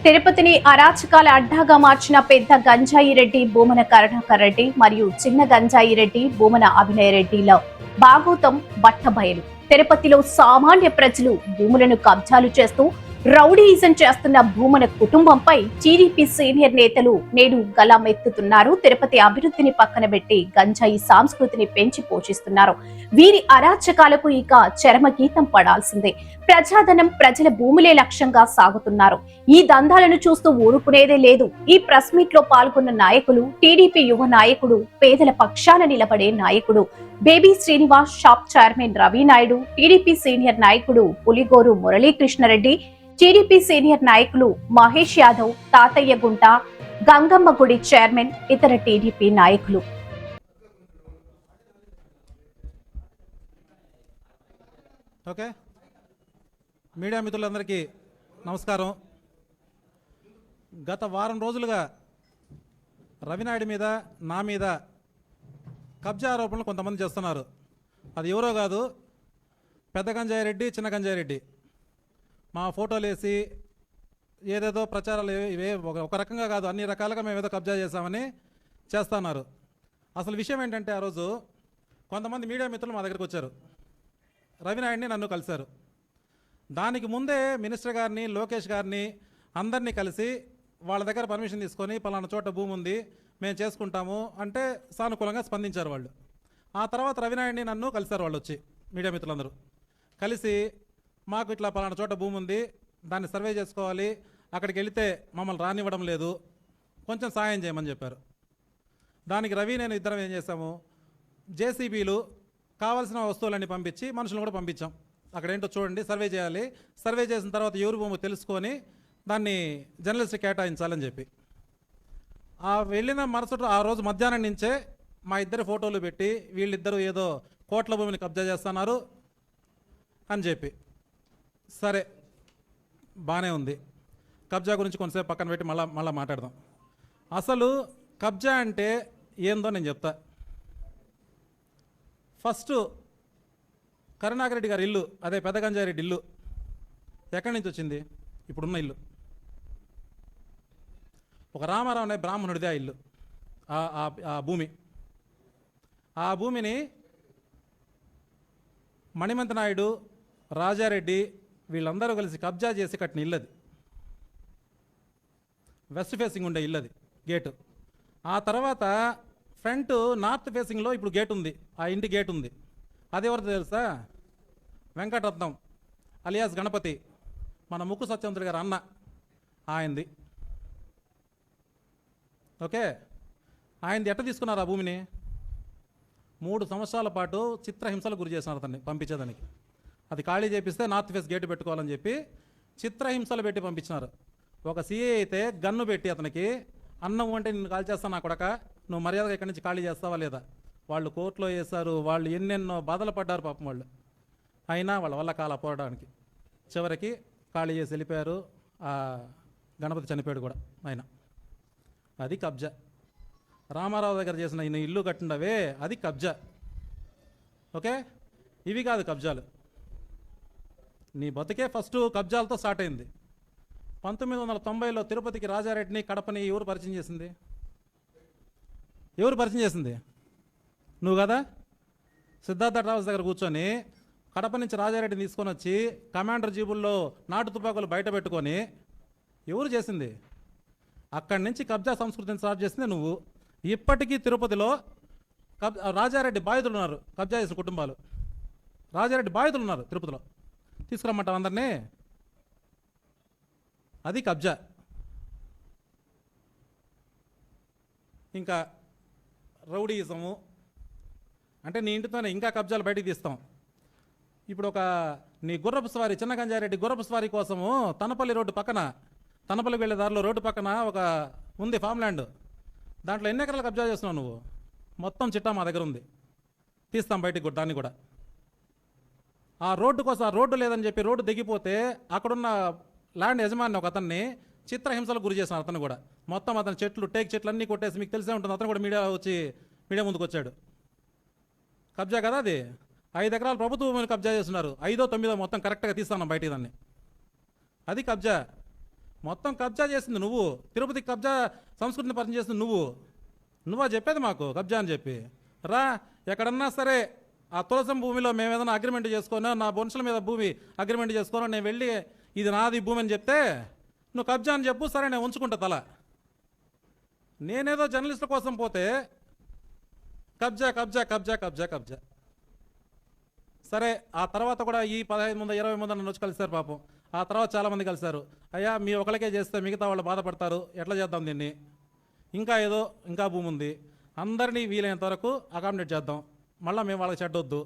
తిరుపతిని అరాచకాల అడ్డాగా మార్చిన పెద్ద గంజాయి రెడ్డి భూమన కరుణాకర్ రెడ్డి మరియు చిన్న గంజాయి రెడ్డి భూమన అభినయ రెడ్డిలో భాగోతం బట్టబయలు. తిరుపతిలో సామాన్య ప్రజలు భూములను కబ్జాలు చేస్తూ రౌడీయిజం చేస్తున్న భూమన కుటుంబంపై టీడీపీ సీనియర్ నేతలు నేడు గళమెత్తుతున్నారు. తిరుపతి అభివృద్ధిని పక్కన పెట్టి గంజాయి సంస్కృతిని పెంచి పోషిస్తున్నారు. వీరి అరాచకాలకు ఇక చరమగీతం పడాల్సిందే. ప్రజాధనం ప్రజల భూములే లక్ష్యంగా సాగుతున్నారు. ఈ దందాలను చూస్తూ ఊరుకునేదే లేదు. ఈ ప్రెస్ మీట్ లో పాల్గొన్న నాయకులు టీడీపీ యువ నాయకుడు, పేదల పక్షాన నిలబడే నాయకుడు baby Srinivas, shop chairman Ravi Naidu, TDP senior నాయకుడు పులిగోరు మురళీకృష్ణారెడ్డి, టీడీపీ సీనియర్ నాయకులు మహేష్ యాదవ్, తాతయ్య గుంట, గంగమ్మ గుడి చైర్మన్, ఇతర టీడీపీ నాయకులు. ఓకే, మీడియా మిత్రులందరికీ నమస్కారం. గత వారం రోజులుగా రవినాయుడు మీద, నా మీద కబ్జా ఆరోపణలు కొంతమంది చేస్తున్నారు. అది ఎవరో కాదు, పెద్ద గంజాయి రెడ్డి, చిన్న గంజాయి రెడ్డి. మా ఫోటోలు వేసి ఏదేదో ప్రచారాలు ఇవే ఒక రకంగా కాదు, అన్ని రకాలుగా మేము ఏదో కబ్జా చేశామని చేస్తున్నారు. అసలు విషయం ఏంటంటే, ఆ రోజు కొంతమంది మీడియా మిత్రులు మా దగ్గరికి వచ్చారు, రవినాయుడిని నన్ను కలిశారు. దానికి ముందే మినిస్టర్ గారిని, లోకేష్ గారిని అందరినీ కలిసి వాళ్ళ దగ్గర పర్మిషన్ తీసుకొని పలానా చోట భూమి ఉంది మేము చేసుకుంటాము అంటే సానుకూలంగా స్పందించారు వాళ్ళు. ఆ తర్వాత రవినాయుడిని నన్ను కలిశారు వాళ్ళు వచ్చి, మీడియా మిత్రులందరూ కలిసి మాకు ఇట్లా పలానా చోట భూమి ఉంది, దాన్ని సర్వే చేసుకోవాలి, అక్కడికి వెళితే మమ్మల్ని రానివ్వడం లేదు, కొంచెం సాయం చేయమని చెప్పారు. దానికి రవి నేను ఇద్దరం ఏం చేశాము, జేసీబీలు కావాల్సిన వస్తువులన్నీ పంపించి మనుషులు కూడా పంపించాం. అక్కడ ఏంటో చూడండి, సర్వే చేయాలి, సర్వే చేసిన తర్వాత ఎవరు భూమి తెలుసుకొని దాన్ని జర్నలిస్ట్కి కేటాయించాలని చెప్పి ఆ వెళ్ళిన మరుసటి ఆ రోజు మధ్యాహ్నం నుంచే మా ఇద్దరి ఫోటోలు పెట్టి వీళ్ళిద్దరూ ఏదో కోట్ల భూమిని కబ్జా చేస్తున్నారు అని చెప్పి, సరే బాగానే ఉంది, కబ్జా గురించి కొంతసేపు పక్కన పెట్టి మళ్ళీ మాట్లాడదాం. అసలు కబ్జా అంటే ఏందో నేను చెప్తా. ఫస్ట్ కరుణాకర్ రెడ్డి గారి ఇల్లు, అదే పెద్ద గంజాయి రెడ్డి ఇల్లు ఎక్కడి నుంచి వచ్చింది? ఇప్పుడున్న ఇల్లు ఒక రామారావు అనే బ్రాహ్మణుడిదే ఆ ఇల్లు, ఆ భూమి. ఆ భూమిని మణిమంత నాయుడు, రాజారెడ్డి వీళ్ళందరూ కలిసి కబ్జా చేసి కట్టిన ఇల్లు అది. వెస్ట్ ఫేసింగ్ ఉండే ఇల్లు అది, గేటు. ఆ తర్వాత ఫ్రంట్ నార్త్ ఫేసింగ్లో ఇప్పుడు గేట్ ఉంది, ఆ ఇంటి గేట్ ఉంది. అది ఎవరితో తెలుసా? వెంకటరత్నం అలియాస్ గణపతి, మన ముక్కు సత్యవంతుడి గారు అన్న, ఆయనది. ఓకే, ఆయనది ఎట్ట తీసుకున్నారు ఆ భూమిని? 3 సంవత్సరాల పాటు చిత్రహింసలు గురి చేసినారు అతన్ని పంపించేదానికి. అది ఖాళీ చేపిస్తే నార్త్ ఫేస్ గేటు పెట్టుకోవాలని చెప్పి చిత్రహింసలు పెట్టి పంపించినారు. ఒక సీఏ అయితే గన్ను పెట్టి అతనికి, అన్నం అంటే నిన్ను కాల్ చేస్తాను నా కొడక, నువ్వు మర్యాదగా ఇక్కడి నుంచి ఖాళీ చేస్తావా లేదా? వాళ్ళు కోర్టులో వేశారు, వాళ్ళు ఎన్నెన్నో బాధలు పడ్డారు పాపం వాళ్ళు. అయినా వాళ్ళ వల్ల పోవడానికి చివరికి ఖాళీ చేసి వెళ్ళిపోయారు. ఆ గణపతి చనిపోయాడు కూడా ఆయన. అది కబ్జా. రామారావు దగ్గర చేసిన ఈయన ఇల్లు కట్టిండవే, అది కబ్జా. ఓకే, ఇవి కాదు కబ్జాలు. నీ బతికే ఫస్ట్ కబ్జాలతో స్టార్ట్ అయింది. 1990లో తిరుపతికి రాజారెడ్డిని, కడపని ఎవరు పరిచయం చేసింది? ఎవరు పరిచయం చేసింది? నువ్వు కదా. సిద్ధార్థ ట్రావెల్స్ దగ్గర కూర్చొని కడప నుంచి రాజారెడ్డిని తీసుకొని వచ్చి కమాండర్ జీబుల్లో నాటు తుపాకులు బయట పెట్టుకొని ఎవరు చేసింది? అక్కడి నుంచి కబ్జా సంస్కృతిని స్టార్ట్ చేసింది నువ్వు. ఇప్పటికీ తిరుపతిలో రాజారెడ్డి బాధితులు ఉన్నారు, కబ్జా చేసిన కుటుంబాలు. రాజారెడ్డి బాధితులు ఉన్నారు తిరుపతిలో, తీసుకురమ్మంటావు అందరినీ. అది కబ్జా. ఇంకా రౌడీయిజము అంటే నీ ఇంటితోనే ఇంకా కబ్జాలు బయటికి తీస్తాం. ఇప్పుడు ఒక నీ గుర్రపు స్వారీ, చిన్న గంజారెడ్డి గుర్రపు స్వారీ కోసము తనపల్లి రోడ్డు పక్కన, తనపల్లి వెళ్ళే దారిలో రోడ్డు పక్కన ఒక ఉంది ఫామ్ ల్యాండ్. దాంట్లో ఎన్ని ఎకరాలు కబ్జా చేస్తున్నావు నువ్వు? మొత్తం చిట్టా మా దగ్గర ఉంది, తీస్తాం బయటికి కూడా దాన్ని కూడా. ఆ రోడ్డు కోసం, ఆ రోడ్డు లేదని చెప్పి రోడ్డు దిగిపోతే అక్కడున్న ల్యాండ్ యజమాని ఒక అతన్ని చిత్రహింసలకు గురి చేసినారు. అతను కూడా మొత్తం అతని చెట్లు, టేక్ చెట్లు అన్నీ కొట్టేసి, మీకు తెలిసే ఉంటుంది, అతను కూడా మీడియా ముందుకు వచ్చాడు. కబ్జా కదా అది. 5 ఎకరాలు ప్రభుత్వ భూమిని కబ్జా చేస్తున్నారు. 5దో 9దో మొత్తం కరెక్ట్గా తీస్తాను బయటికి దాన్ని. అది కబ్జా. మొత్తం కబ్జా చేసింది నువ్వు. తిరుపతికి కబ్జా సంస్కృతిని పరిచయం చేసింది నువ్వా చెప్పేది మాకు కబ్జా అని చెప్పి? రా, ఎక్కడన్నా సరే ఆ తులసం భూమిలో మేము ఏదైనా అగ్రిమెంట్ చేసుకోనో, నా బొన్సుల మీద భూమి అగ్రిమెంట్ చేసుకోనో, నేను వెళ్ళి ఇది నాది భూమి అని చెప్తే నువ్వు కబ్జా అని చెప్పు, సరే నేను ఉంచుకుంటా తల. నేనేదో జర్నలిస్టుల కోసం పోతే కబ్జా కబ్జా కబ్జా కబ్జా కబ్జా. సరే, ఆ తర్వాత కూడా ఈ 15 మంది 20 మంది నన్ను వచ్చి కలిశారు పాపం. ఆ తర్వాత చాలామంది కలిశారు. అయ్యా, మీ ఒకరికే చేస్తే మిగతా వాళ్ళు బాధపడతారు, ఎట్లా చేద్దాం దీన్ని, ఇంకా భూమి ఉంది, అందరినీ వీలైనంత వరకు అకామిడేట్ చేద్దాం, మళ్ళీ మేము వాళ్ళకి చెడ్డొద్దు.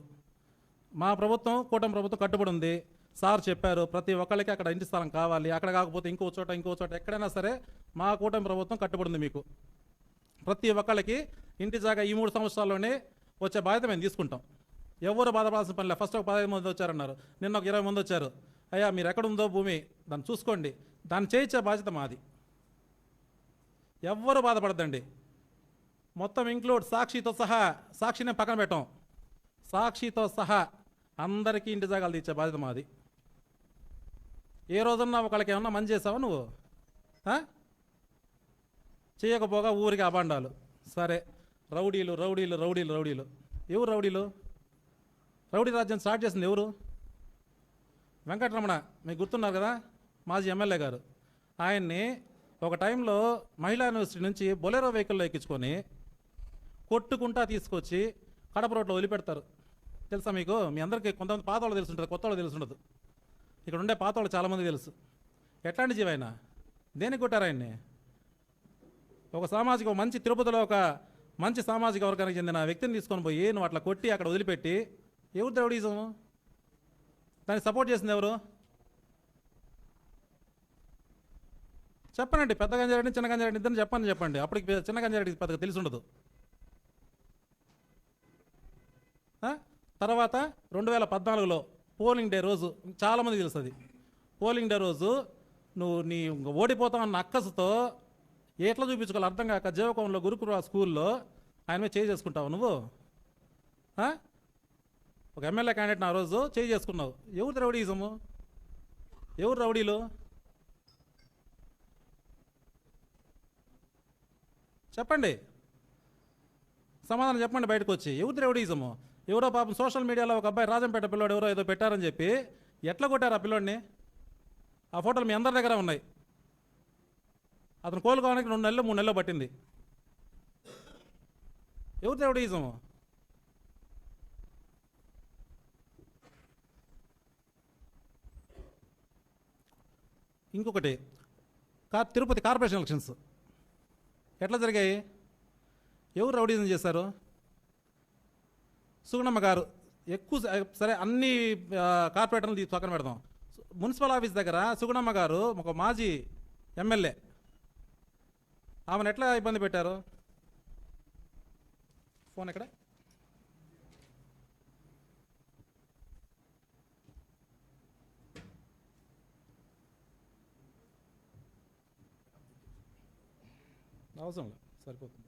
మా ప్రభుత్వం, కూటమి ప్రభుత్వం కట్టుబడి ఉంది. సార్ చెప్పారు ప్రతి ఒక్కరికి అక్కడ ఇంటి స్థలం కావాలి, అక్కడ కాకపోతే ఇంకో చోట ఎక్కడైనా సరే మా కూటమి ప్రభుత్వం కట్టుబడి ఉంది మీకు. ప్రతి ఒక్కళ్ళకి ఇంటి జాగా ఈ 3 సంవత్సరాల్లోనే వచ్చే బాధ్యత మేము తీసుకుంటాం. ఎవరు బాధపడాల్సిన పని లేదు. ఫస్ట్ ఒక 15 మంది వచ్చారన్నారు, నిన్న ఒక 20 మంది వచ్చారు. అయ్యా, మీరు ఎక్కడుందో భూమి దాన్ని చూసుకోండి, దాన్ని చేయించే బాధ్యత మాది. ఎవ్వరు బాధపడద్దండి. మొత్తం ఇంక్లూడ్ సాక్షితో సహా, సాక్షినే పక్కన పెట్టాం, సాక్షితో సహా అందరికీ ఇంటి జాగాలు తీర్చే బాధ్యత మాది. ఏ రోజున్నా ఒకళ్ళకి ఏమన్నా మంచి చేసావా నువ్వు? చేయకపోగా ఊరికి అబాండాలు. సరే, రౌడీలు రౌడీలు రౌడీలు రౌడీలు. ఎవరు రౌడీలు? రౌడీ రాజ్యం స్టార్ట్ చేసింది ఎవరు? వెంకటరమణ, మీకు గుర్తున్నారు కదా, మాజీ ఎమ్మెల్యే గారు. ఆయన్ని ఒక టైంలో మహిళా యూనివర్సిటీ నుంచి బొలెరో వెహికల్లో ఎక్కించుకొని కొట్టుకుంటా తీసుకొచ్చి కడప రోడ్లో వదిలిపెడతారు. తెలుసా మీకు? మీ అందరికీ కొంతమంది పాత వాళ్ళు తెలుసుంటుంది, కొత్త వాళ్ళు తెలుసుండదు. ఇక్కడ ఉండే పాత వాళ్ళు చాలామంది తెలుసు. ఎట్లాంటి జీవి ఆయన? దేనికి కొట్టారు ఆయన్ని? ఒక మంచి తిరుపతిలో ఒక మంచి సామాజిక వర్గానికి చెందిన వ్యక్తిని తీసుకొని పోయి నువ్వు అట్లా కొట్టి అక్కడ వదిలిపెట్టి, ఎవరు రౌడీజము? దాన్ని సపోర్ట్ చేసింది ఎవరు? చెప్పనండి. పెద్ద గంజారెడ్డి చిన్న గంజారెడ్డి ఇద్దరిని చెప్పండి. అప్పటికి చిన్న గంజారెడ్డికి పెద్దగా తెలిసి ఉండదు. తర్వాత 2014లో పోలింగ్ డే రోజు, చాలామంది తెలుస్తుంది, పోలింగ్ డే రోజు నీ ఓడిపోతామన్న అక్కసుతో ఎట్లా చూపించుకోవాలి అర్థం కాక జీవకోణంలో గురుకుల స్కూల్లో ఆయన మీద చేసుకుంటావు నువ్వు. ఒక ఎమ్మెల్యే క్యాండిడేట్ ఆ రోజు చేసుకున్నావు. ఎవరు రౌడీజము? ఎవరు రౌడీలు? చెప్పండి, సమాధానం చెప్పండి బయటకు వచ్చి. ఎవరు రౌడీజము? ఎవరో పాపం సోషల్ మీడియాలో ఒక అబ్బాయి రాజంపేట పిల్లోడు ఎవరో ఏదో పెట్టారని చెప్పి ఎట్లా కొట్టారు ఆ పిల్లోడిని? ఆ ఫోటోలు మీ అందరి దగ్గర ఉన్నాయి. అతను కోలుకోవడానికి 2 నెలలు 3 నెలలు పట్టింది. ఎవరు రౌడీజము? ఇంకొకటి, తిరుపతి కార్పొరేషన్ ఎలక్షన్స్ ఎట్లా జరిగాయి? ఎవరు రౌడీజం చేశారు? సుగుణమ్మ గారు ఎక్కువ. సరే, అన్ని కార్పొరేటర్లు పక్కన పెడదాం. మున్సిపల్ ఆఫీస్ దగ్గర సుగుణమ్మ గారు ఒక మాజీ ఎమ్మెల్యే, ఆమెను ఎట్లా ఇబ్బంది పెట్టారు? ఫోన్ ఎక్కడ? అవసరం లేదు, సరిపోతుంది.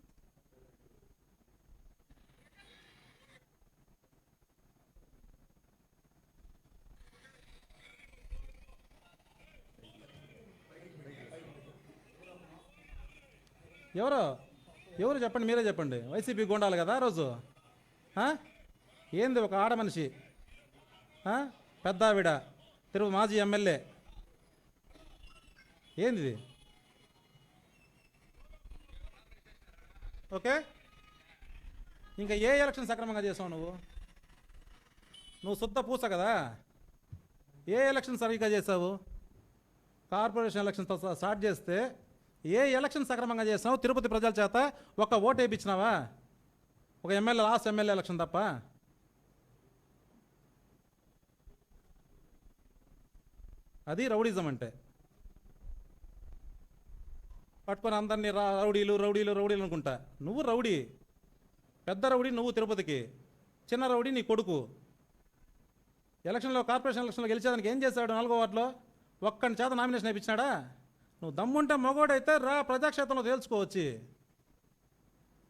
ఎవరు చెప్పండి, మీరే చెప్పండి. వైసీపీ గుండాలి కదా ఆ రోజు. ఏంది ఒక ఆడ మనిషి, పెద్ద ఆవిడ, తిరుపతి మాజీ ఎమ్మెల్యే, ఏంది ఇది? ఓకే, ఇంకా ఏ ఎలక్షన్ సక్రమంగా చేసావు నువ్వు శుద్ధ పూస కదా. ఏ ఎలక్షన్ సరిగ్గా చేసావు? కార్పొరేషన్ ఎలక్షన్తో స్టార్ట్ చేస్తే ఏ ఎలక్షన్ సక్రమంగా చేసావు? తిరుపతి ప్రజల చేత ఒక ఓటు వేయించినావా? ఒక ఎమ్మెల్యే, లాస్ట్ ఎమ్మెల్యే ఎలక్షన్ తప్ప. అది రౌడీజం అంటే. పట్టుకొని అందరినీ రౌడీలు రౌడీలు రౌడీలు అనుకుంటా. నువ్వు రౌడీ, పెద్ద రౌడీ నువ్వు తిరుపతికి, చిన్న రౌడీ నీ కొడుకు. ఎలక్షన్లో, కార్పొరేషన్ ఎలక్షన్లో గెలిచేదానికి ఏం చేశాడు? 4వ వార్డులో ఒక్కని చేత నామినేషన్ వేయించినాడా? నువ్వు దమ్ముంటే మగోడైతే రా, ప్రజాక్షేత్రంలో తేల్చుకోవచ్చు.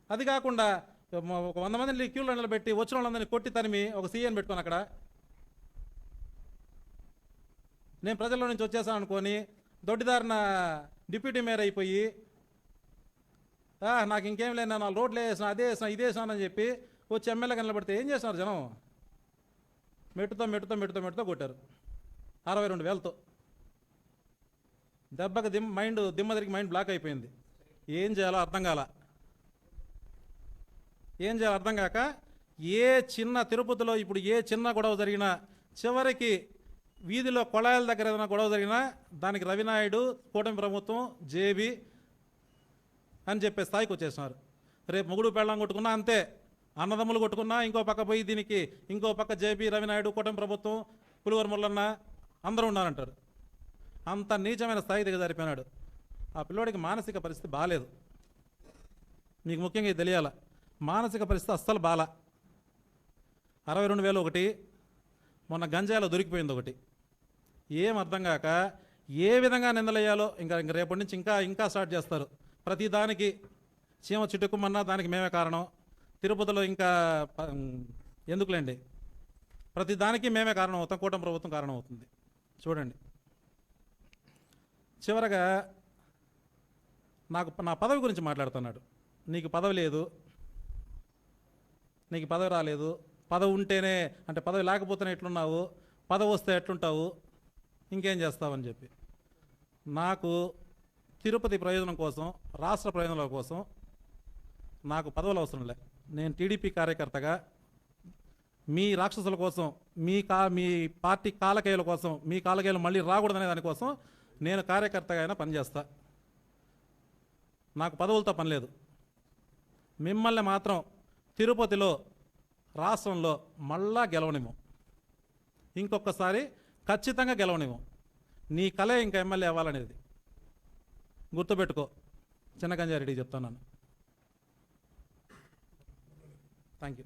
అది కాకుండా ఒక 100 మందిని క్యూలో నిలబెట్టి వచ్చిన వాళ్ళందరినీ కొట్టి తరిమి ఒక సీఎం పెట్టుకొని అక్కడ నేను ప్రజల్లో నుంచి వచ్చేసాను అనుకొని దొడ్డిదారిన డిప్యూటీ మేయర్ అయిపోయి నాకు ఇంకేం లేదు, నేను రోడ్లు వేసిన అదే వేసిన ఇదే వేసాను అని చెప్పి వచ్చి ఎమ్మెల్యేగా నిలబడితే ఏం చేస్తున్నారు జనం? మెట్టుతో కొట్టారు 62,000తో. దెబ్బకి దిమ్మ తిరిగి మైండ్ బ్లాక్ అయిపోయింది. ఏం చేయాలో అర్థం కాక ఏ చిన్న తిరుపతిలో ఇప్పుడు ఏ చిన్న గొడవ జరిగినా, చివరికి వీధిలో కొళాయిల దగ్గర ఏదైనా గొడవ జరిగినా దానికి రవినాయుడు, కూటమి ప్రభుత్వం, జేబీ అని చెప్పే స్థాయికి వచ్చేసినారు. రేపు మొగుడు పెళ్ళం కొట్టుకున్నా అంతే, అన్నదమ్ములు కొట్టుకున్నా ఇంకో పక్క పోయి దీనికి ఇంకో పక్క జేబీ, రవినాయుడు, కూటమి ప్రభుత్వం, పులివర్ ముల్లన్న అందరూ ఉన్నారంటారు. అంత నీచమైన స్థాయి దిగజారిపోయినాడు. ఆ పిల్లోడికి మానసిక పరిస్థితి బాగాలేదు. మీకు ముఖ్యంగా ఇది తెలియాల, మానసిక పరిస్థితి అస్సలు బాలా. 62,000 ఒకటి, మొన్న గంజాయిలో దొరికిపోయింది ఒకటి. ఏం అర్థం కాక ఏ విధంగా నిందలేయాలో ఇంకా రేపటి నుంచి ఇంకా స్టార్ట్ చేస్తారు. ప్రతి దానికి చీమ చిట్టుకుమన్నా దానికి మేమే కారణం. తిరుపతిలో ఇంకా ఎందుకులేండి, ప్రతి దానికి మేమే కారణం అవుతాం, కూటమి ప్రభుత్వం కారణం అవుతుంది. చూడండి, చివరగా నా పదవి గురించి మాట్లాడుతున్నాడు. నీకు పదవి లేదు, నీకు పదవి రాలేదు, పదవి ఉంటేనే అంటే పదవి లేకపోతేనే ఎట్లున్నావు, పదవి వస్తే ఎట్లుంటావు, ఇంకేం చేస్తావని చెప్పి. నాకు తిరుపతి ప్రయోజనం కోసం, రాష్ట్ర ప్రయోజనాల కోసం నాకు పదవులు అవసరం లే. నేను టీడీపీ కార్యకర్తగా మీ రాక్షసుల కోసం, మీ పార్టీ కాలకేయుల కోసం, మీ కాలకేయులు మళ్ళీ రాకూడదనే దానికోసం నేను కార్యకర్తగా అయినా పనిచేస్తా. నాకు పదవులతో పని లేదు. మిమ్మల్ని మాత్రం తిరుపతిలో, రాష్ట్రంలో మళ్ళా గెలవనివ్వం, ఇంకొకసారి ఖచ్చితంగా గెలవనివ్వం. నీ కలే ఇంకా ఎమ్మెల్యే అవ్వాలనేది గుర్తుపెట్టుకో. చిన్న గంజారెడ్డి చెప్తున్నాను. Thank you.